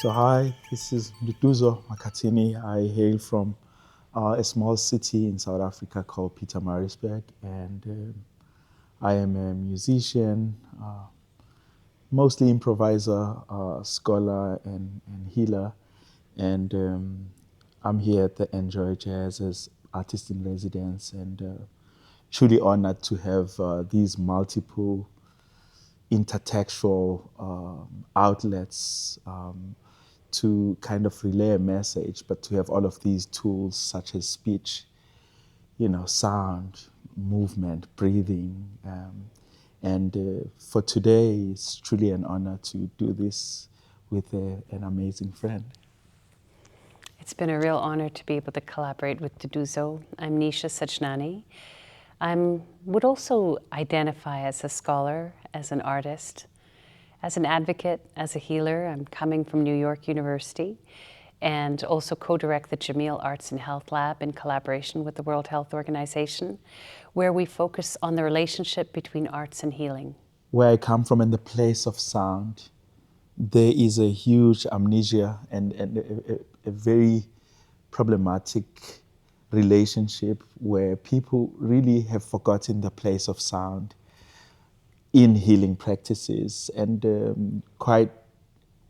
So hi, this is Nduduzo Makhathini. I hail from a small city in South Africa called Pietermaritzburg, and I am a musician, mostly improviser, scholar, and healer. And I'm here at the Enjoy Jazz as artist in residence, and truly honored to have these multiple intertextual outlets to kind of relay a message, but to have all of these tools such as speech, sound, movement, breathing. And for today, it's truly an honor to do this with an amazing friend. It's been a real honor to be able to collaborate with Nduduzo. I'm Nisha Sajnani. I would also identify as a scholar, as an artist, as an advocate, as a healer. I'm coming from New York University and also co-direct the Jameel Arts and Health Lab in collaboration with the World Health Organization, where we focus on the relationship between arts and healing. Where I come from in the place of sound, there is a huge amnesia and a very problematic relationship where people really have forgotten the place of sound in healing practices. And quite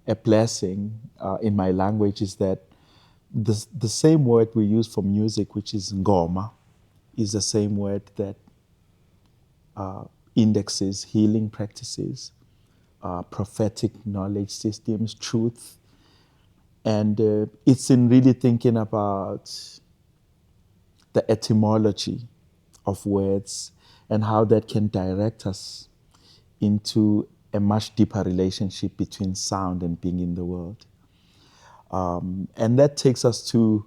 a blessing in my language is that the same word we use for music, which is ngoma, is the same word that indexes healing practices, prophetic knowledge systems, truth. And it's in really thinking about the etymology of words and how that can direct us into a much deeper relationship between sound and being in the world. And that takes us to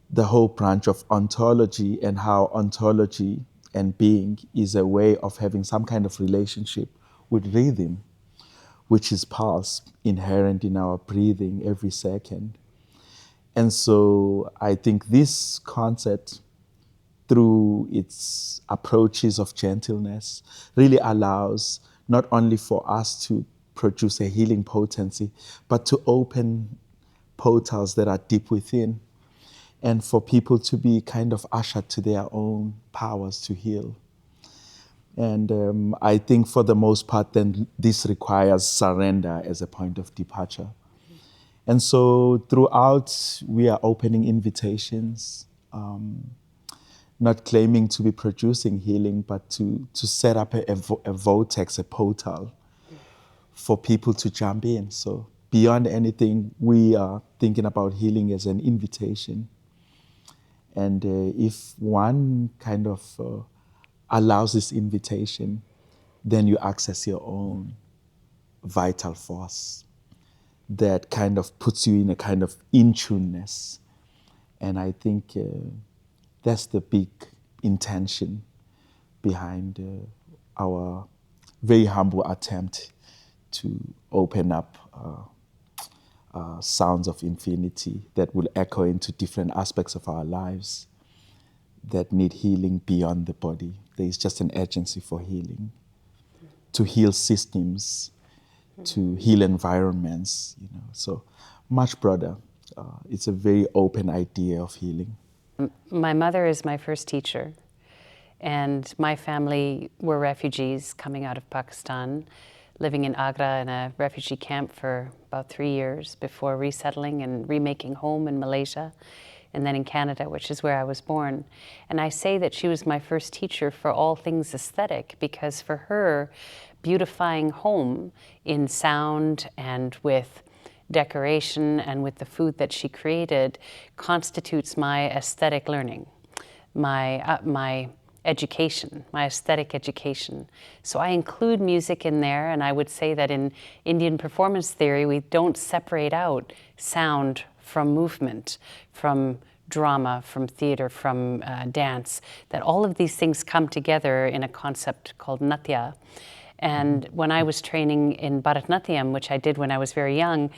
the whole branch of ontology and how ontology and being is a way of having some kind of relationship with rhythm, which is pulse inherent in our breathing every second. And so I think this concept, through its approaches of gentleness, really allows not only for us to produce a healing potency, but to open portals that are deep within, and for people to be kind of ushered to their own powers to heal. And I think for the most part, then this requires surrender as a point of departure. And so throughout, we are opening invitations, not claiming to be producing healing, but to set up a vortex, a portal for people to jump in. So beyond anything, we are thinking about healing as an invitation. And if one kind of allows this invitation, then you access your own vital force that kind of puts you in a kind of in-tuneness. And I think that's the big intention behind our very humble attempt to open up sounds of infinity that will echo into different aspects of our lives that need healing beyond the body. There is just an urgency for healing, to heal systems, to heal environments, so much broader. It's a very open idea of healing. My mother is my first teacher, and my family were refugees coming out of Pakistan, living in Agra in a refugee camp for about 3 years before resettling and remaking home in Malaysia, and then in Canada, which is where I was born. And I say that she was my first teacher for all things aesthetic, because for her, beautifying home in sound and with decoration and with the food that she created constitutes my aesthetic learning, my education, my aesthetic education. So I include music in there, and I would say that in Indian performance theory, we don't separate out sound from movement, from drama, from theater, from dance, that all of these things come together in a concept called natya. And when I was training in Bharatanatyam, which I did when I was very young,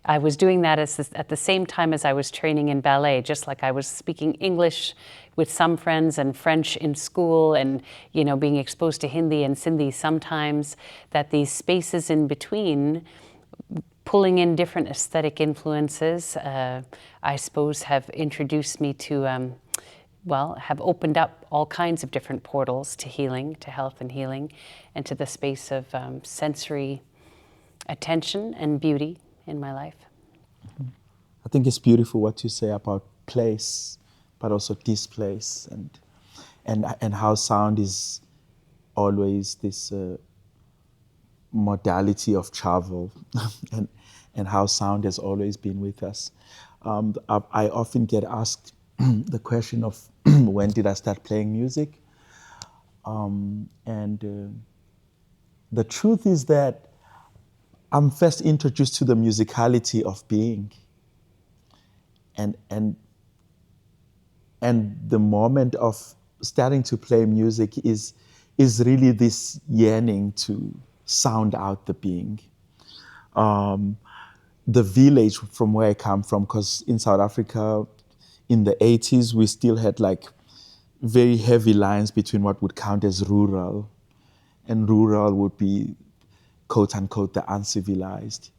I was doing that at the same time as I was training in ballet, just like I was speaking English with some friends and French in school, and being exposed to Hindi and Sindhi sometimes, that these spaces in between pulling in different aesthetic influences, I suppose, have introduced me to, have opened up all kinds of different portals to healing, to health and healing, and to the space of sensory attention and beauty in my life. I think it's beautiful what you say about place, but also displace, and how sound is always this modality of travel, and how sound has always been with us. I often get asked the question of when did I start playing music? The truth is that I'm first introduced to the musicality of being, and the moment of starting to play music is really this yearning to sound out the being. The village from where I come from, because in South Africa in the 80s we still had like very heavy lines between what would count as rural, and rural would be quote unquote the uncivilized,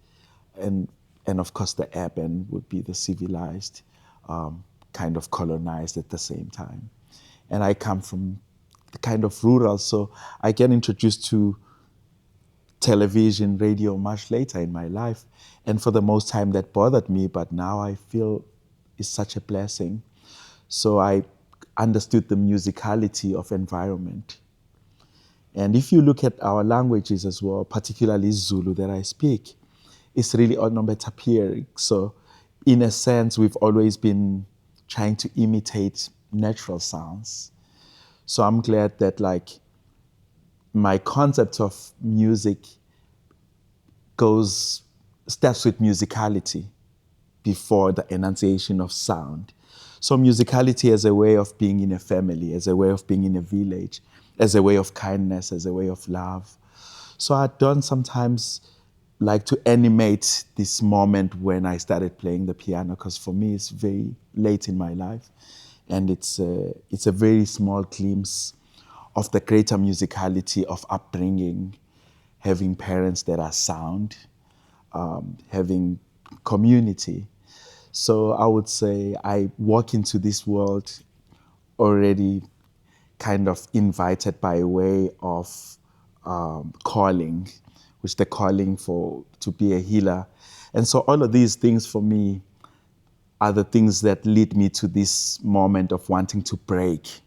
and of course the urban would be the civilized, kind of colonized at the same time. And I come from the kind of rural, so I get introduced to television, radio much later in my life, and for the most time that bothered me, but now I feel it's such a blessing. So I understood the musicality of environment. And if you look at our languages as well, particularly Zulu that I speak, it's really onomatopoeic. So in a sense, we've always been trying to imitate natural sounds. So I'm glad that like my concept of music steps with musicality before the enunciation of sound. So musicality as a way of being in a family, as a way of being in a village, as a way of kindness, as a way of love. So I don't sometimes like to animate this moment when I started playing the piano, because for me it's very late in my life, and it's a very small glimpse of the greater musicality of upbringing, having parents that are sound, having community. So I would say I walk into this world already kind of invited by way of calling, which the calling to be a healer. And so all of these things for me are the things that lead me to this moment of wanting to break.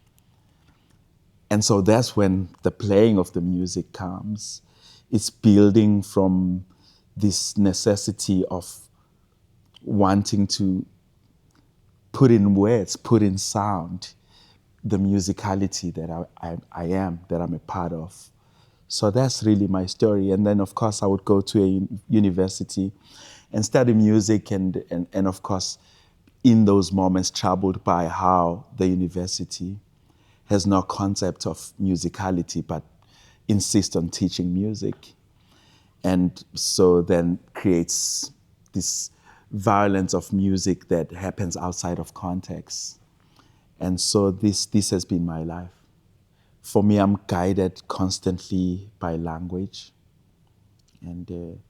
And so that's when the playing of the music comes. It's building from this necessity of wanting to put in words, put in sound, the musicality that I am, that I'm a part of. So that's really my story. And then, of course, I would go to a university and study music, and of course, in those moments, troubled by how the university has no concept of musicality, but insists on teaching music. And so then creates this violence of music that happens outside of context. And so this has been my life. For me, I'm guided constantly by language. And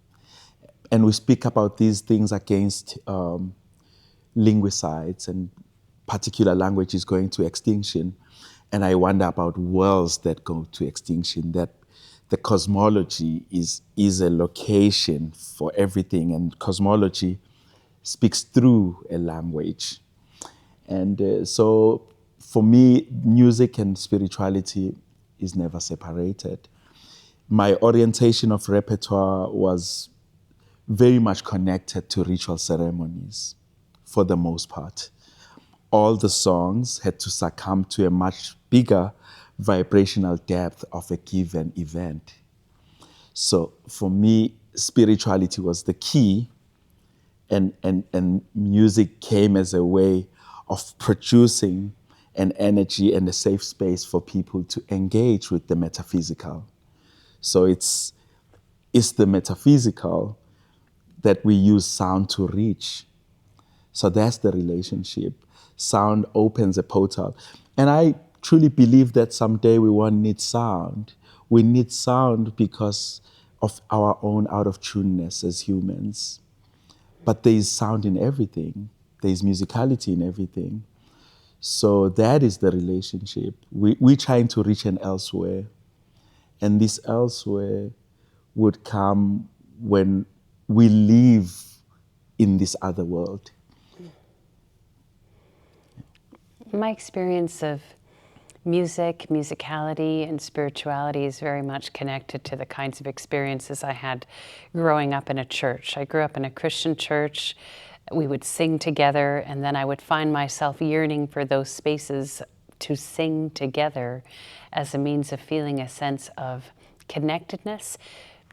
we speak about these things against linguicides and particular languages going to extinction. And I wonder about worlds that go to extinction, that the cosmology is a location for everything, and cosmology speaks through a language. And so for me, music and spirituality is never separated. My orientation of repertoire was very much connected to ritual ceremonies, for the most part. All the songs had to succumb to a much bigger vibrational depth of a given event. So for me, spirituality was the key, and music came as a way of producing an energy and a safe space for people to engage with the metaphysical. So it's the metaphysical that we use sound to reach. So that's the relationship. Sound opens a portal. And I truly believe that someday we won't need sound. We need sound because of our own out of tuneness as humans. But there is sound in everything. There is musicality in everything. So that is the relationship. We're trying to reach an elsewhere. And this elsewhere would come when we live in this other world. My experience of music, musicality, and spirituality is very much connected to the kinds of experiences I had growing up in a church. I grew up in a Christian church. We would sing together, and then I would find myself yearning for those spaces to sing together as a means of feeling a sense of connectedness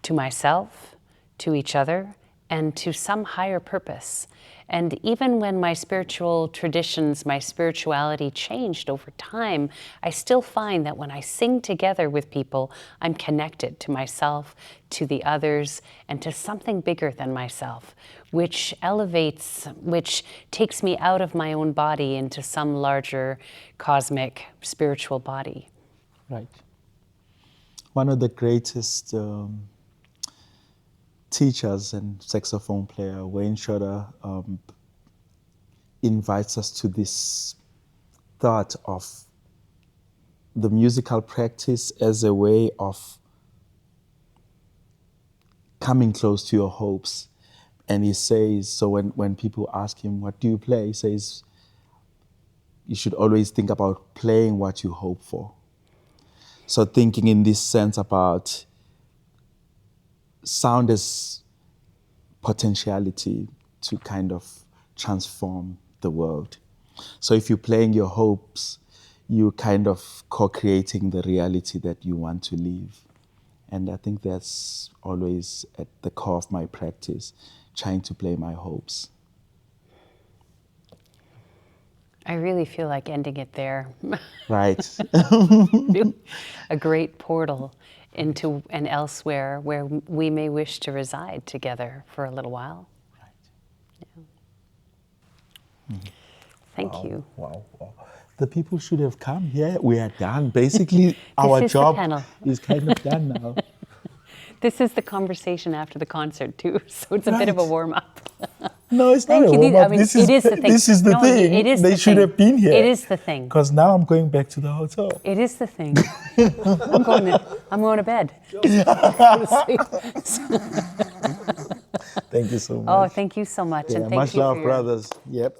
to myself, to each other, and to some higher purpose. And even when my spiritual traditions, my spirituality changed over time, I still find that when I sing together with people, I'm connected to myself, to the others, and to something bigger than myself, which elevates, which takes me out of my own body into some larger cosmic spiritual body. Right. One of the greatest teachers and saxophone player, Wayne Shorter, invites us to this thought of the musical practice as a way of coming close to your hopes. And he says, so when people ask him, what do you play? He says, you should always think about playing what you hope for. So thinking in this sense about sound as potentiality to kind of transform the world. So if you're playing your hopes, you're kind of co-creating the reality that you want to live. And I think that's always at the core of my practice, trying to play my hopes. I really feel like ending it there. Right. A great portal into an elsewhere where we may wish to reside together for a little while. Right. Yeah. Thank you. Wow. The people should have come here. We are done. Basically, our job is kind of done now. This is the conversation after the concert too, so it's a bit of a warm-up. No, it's not a warm-up. This is the thing. It is they should have been here. It is the thing. Because now I'm going back to the hotel. It is the thing. I'm going to bed. Thank you so much. Oh, thank you so much. Yeah, and thank much you love, for brothers. Yep.